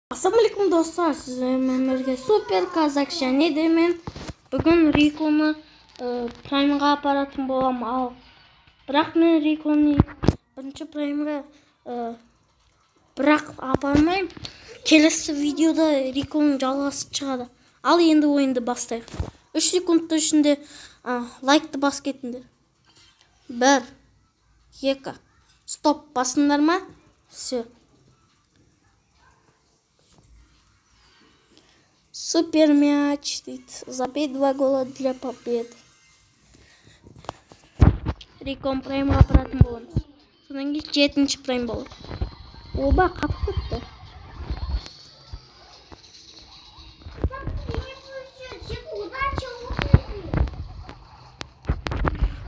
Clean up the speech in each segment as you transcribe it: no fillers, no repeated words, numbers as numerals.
Ассалаумалейкум достар, sizlerle Super Kazak және де мен бүгін Риконы праймға апаратын болам. Ал бірақ мен Риконы бірінші праймға бірақ апармаймын. Келесі видеода Риконың жалғасы шығады. Ал енді ойынды бастайық. 3 секундтың ішінде лайкты бас кетіңдер. 1 2 стоп басыңдар ма? Все. Супер мяч, забей 2 гола для победы. Рикон праймға апаратын боламыз. Содан кейін 7-ші прайм болады. Оба қатып кетті.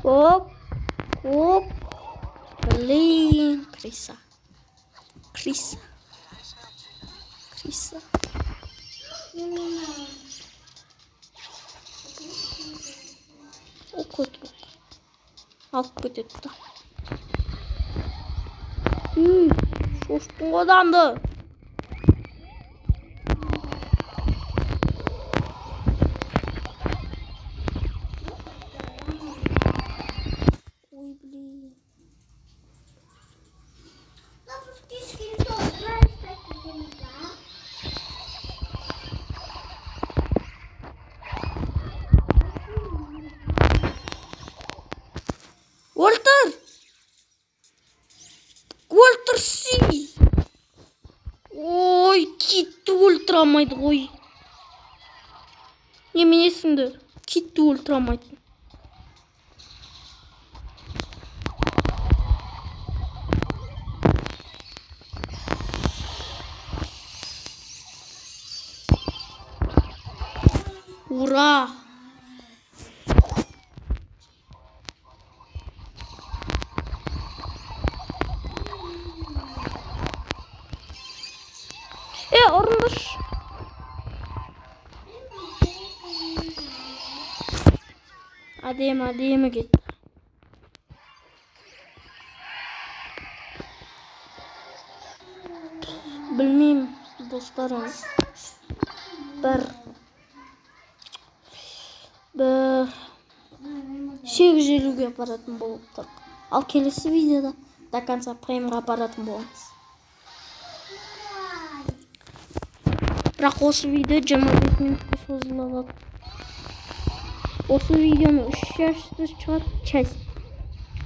Оп. Блин, Криса. О, көтіп. Алып кететті. Шоштың оданды. Ой, блин. Уолтер Си. Ой, китті өлтірамайды ғой. Неменесіңдер? Китті өлтірамайды. Ура! Орындыш. Адемі кет. Білмеймін, достарым. Бір 850-ге апаратын болып тұр. Ал келесі видеода до конца праймға апаратын боламыз. Бірақ осы видео 25 минутқа созылады. Осы видеоны 3 часть шығар, часть.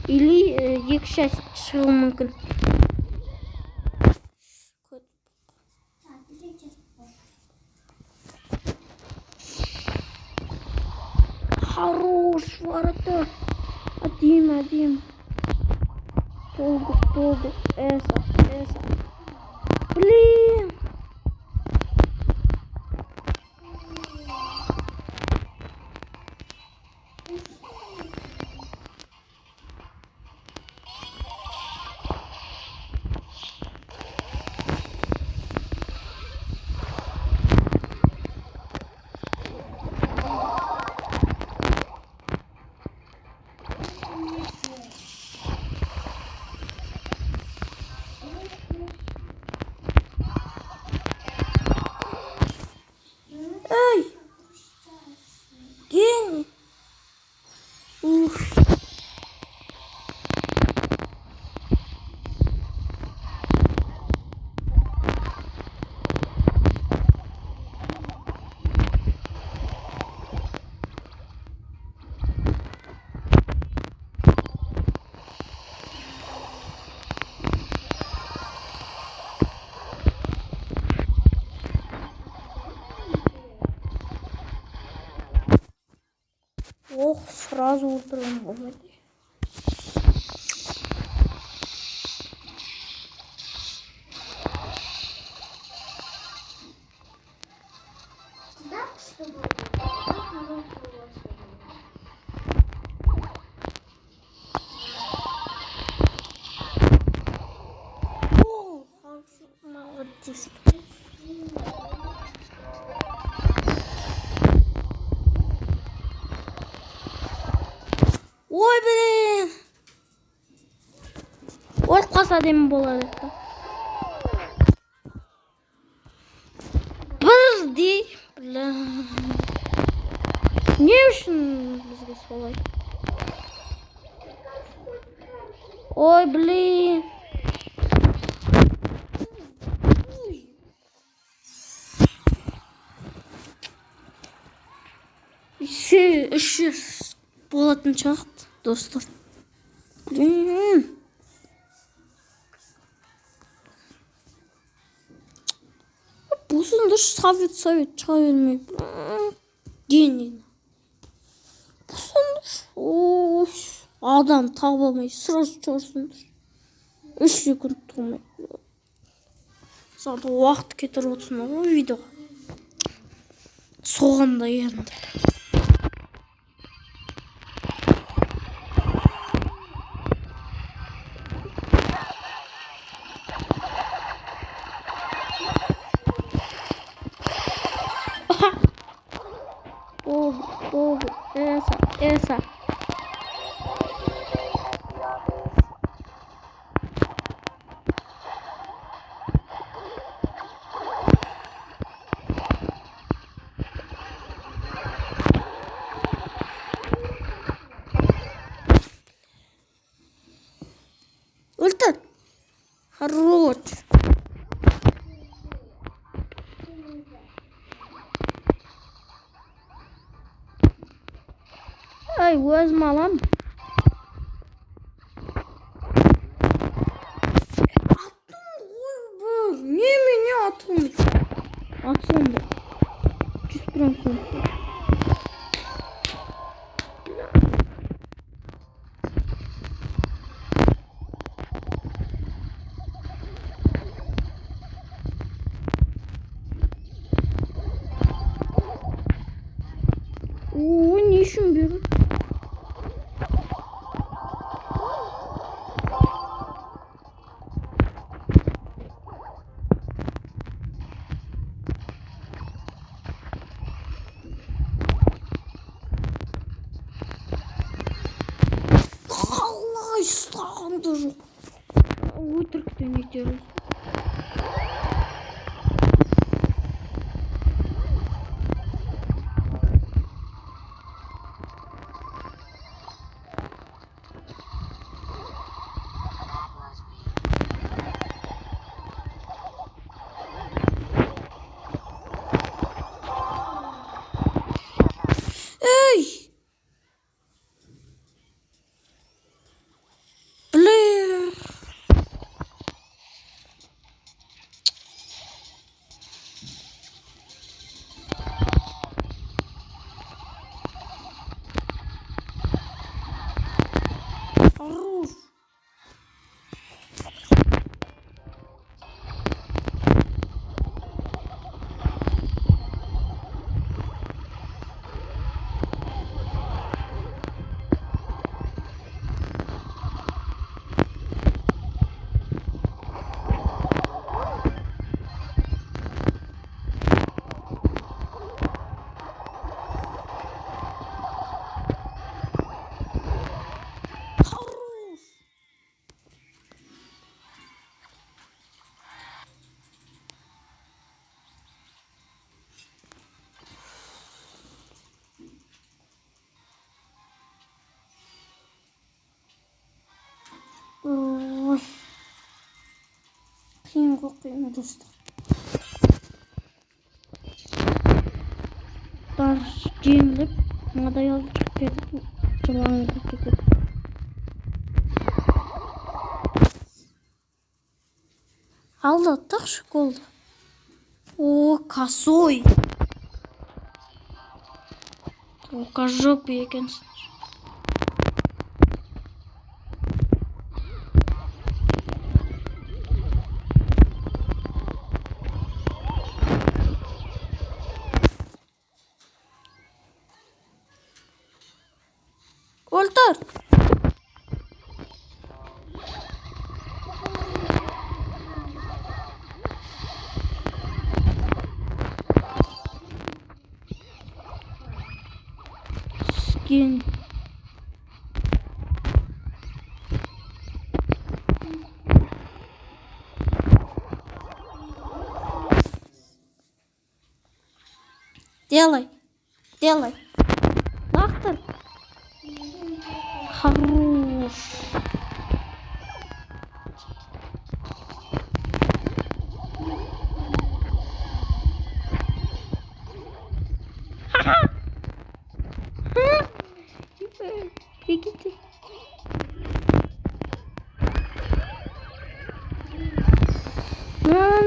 Или 2 часть шығуы мүмкін. Хорош, ворота. Один. Полго. Эса. Блин. Гений. Ох, сразу ультраном. О, молодец. Ой, блин. Ол қаса демі болады. иди. Блин. Не үшін бізге солай? Ой, блин. Еще болатын шақты, достар. Блин. Бұсында совет шыға бермей. Гений. Бұсында адам таба алмай сразу чорсыңдар. 3 секунд тұрмай. Сады уақыт кетіріп отырсың ғой видеоға. Соғанда енді. Esa. Ультер. Хорош. Ай, өзім алам. Немене атылмайды. Атсам да. 100%. О, не үшін беру? Қалай ұстағанды жоқ. Өтіріктен етеріз. Ой. Қиын достар. Даже жеңіліп, мынадай алып шығып кетіп, жылаңыз кетіп. Алды, тақшы қолды. О, косой. Рукожопы екенсің. Ультер. Скин. Делай. Лақтыр. Хорош. Бегите. На.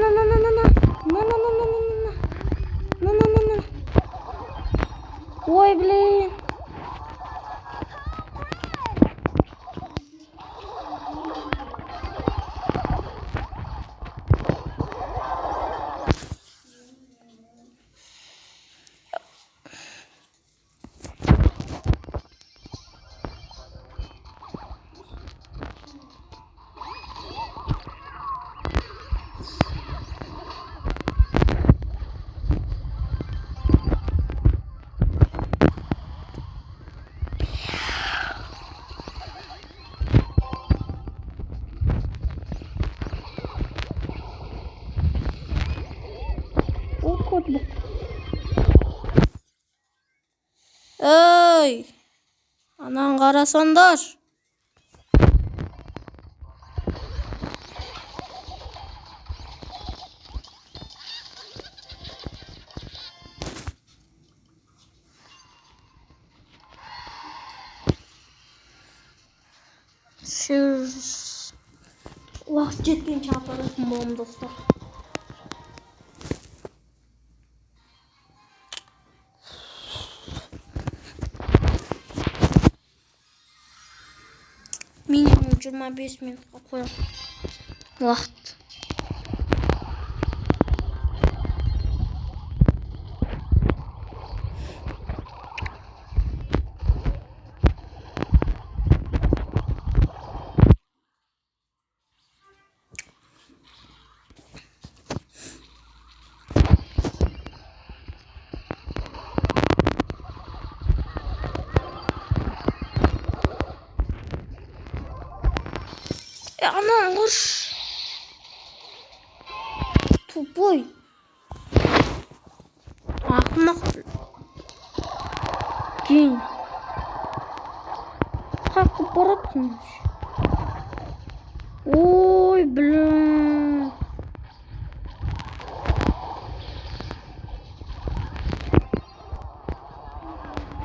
Ой, блин. Ey! Anan qarasandar. Vaqt жеткенше апаратын болом достар. Минимум 25 минутқа қоям. Уақыт. Анам ұрш. Тупой. Ақымақ. Кейін. Қақып баратын. Ой, блин.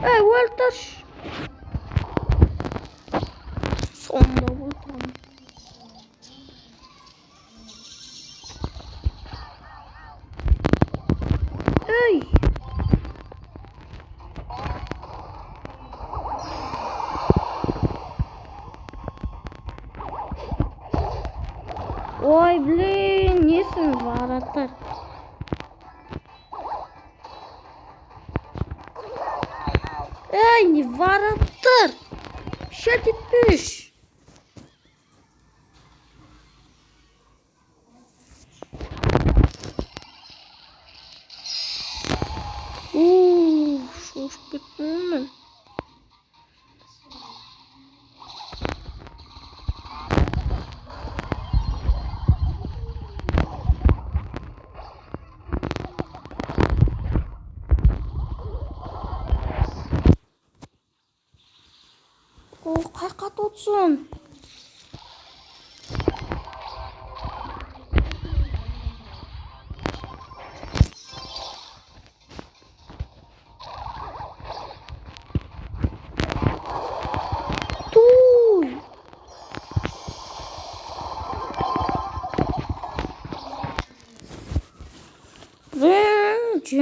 Эй, Уолтер. Сонда болтам. Эй. Ой, блин, несін баратар. Эй, не варатар. Шат етпеш. Шошып кеттім. О, қайқат отсын. Туй. Блядь.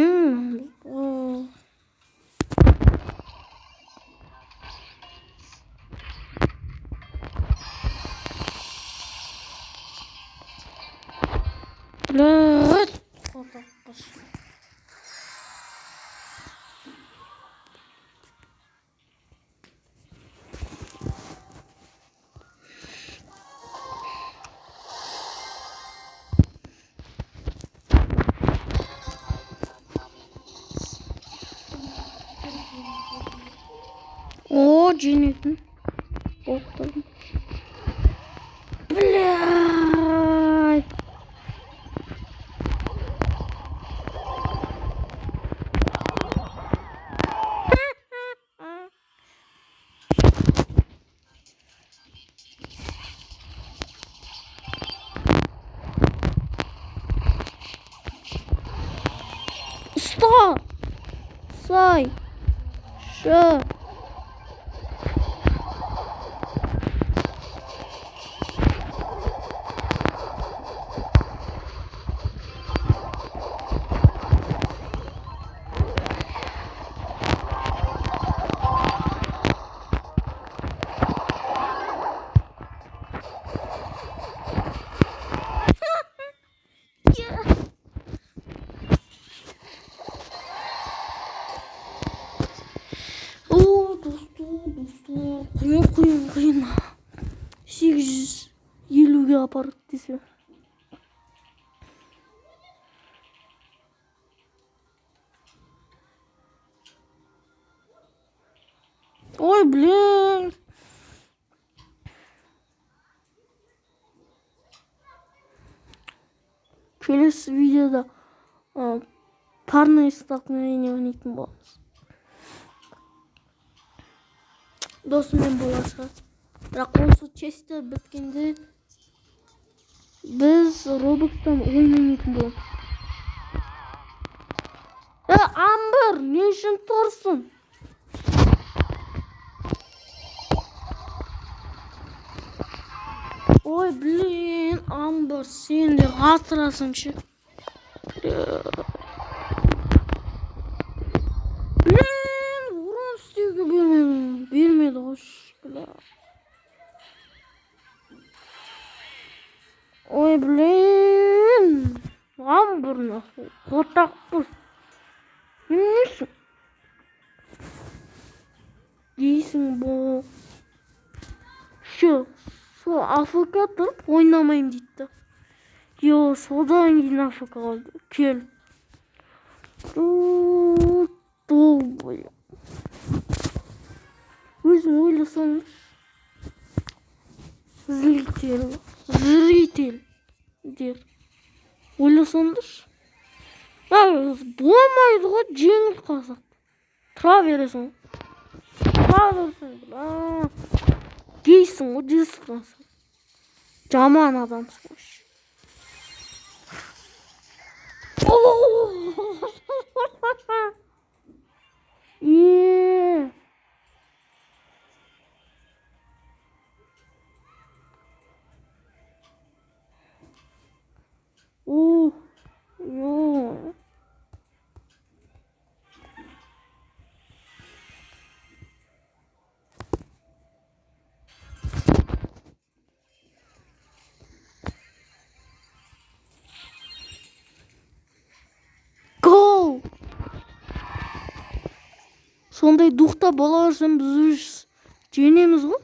О, жинетін. Оқтырдым. Блядь. Сай. Ш. Досту. Куйын. 850-ге апарып десе. Ой, блин. Келесі видеода парное столкновение ойнайтын боламыз. Досыммен болашақ. Бірақ осы честер біткенде біз Roblox'тан ойнайтын боламыз. Амбер, не үшін тұрсың? Ой, блин, Амбер, сен де қатырасың ше. Блин, урон істеуге бермеді ғой. Ой, блин, Амбер нахуй, қотақ бұл. Несі? Дейсің бұл. Шо, АФК тұрып ойнамайым дейді. Йо, содан кейін АФК қалды. Кел. Долбай. Өзің ойласаңыз. Зритель. Дер. Ойласаңыз. Болмайды ғой, жеңіл қазақ. Тұра бересің. Дейсің ғой, дейсің. Жаман адамсың. Сондай духта бола берсем біз жеңеміз ғой.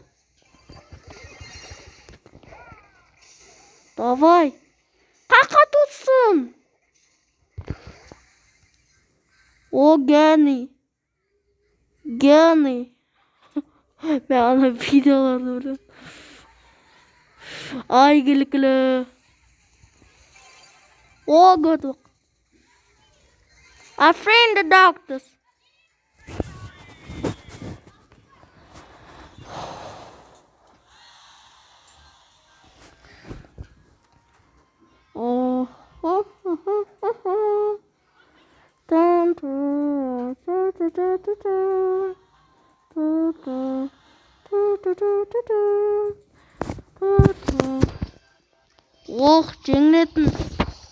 Давай. Қақа тұтсын. О, гений. Мен ана видеоларды көрдім. Ай, келікілі. О, good. I friend the doctors. Ох, жеңілетін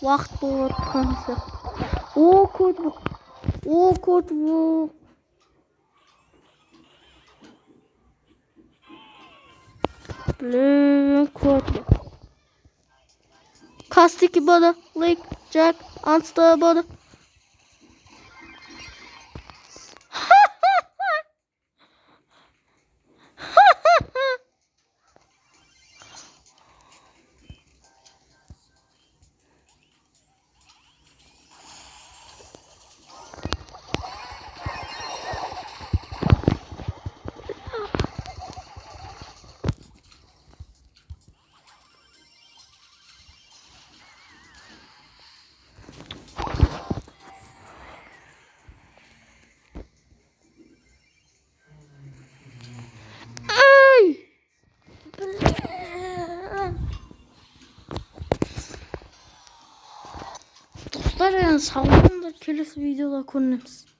уақыт болып отқан сияқты. О, код бұл. Блин, код бұл. Кастики бады, лейк, джек, анста бады. достар, сау болыңдар, келесі видеода көрінеміз.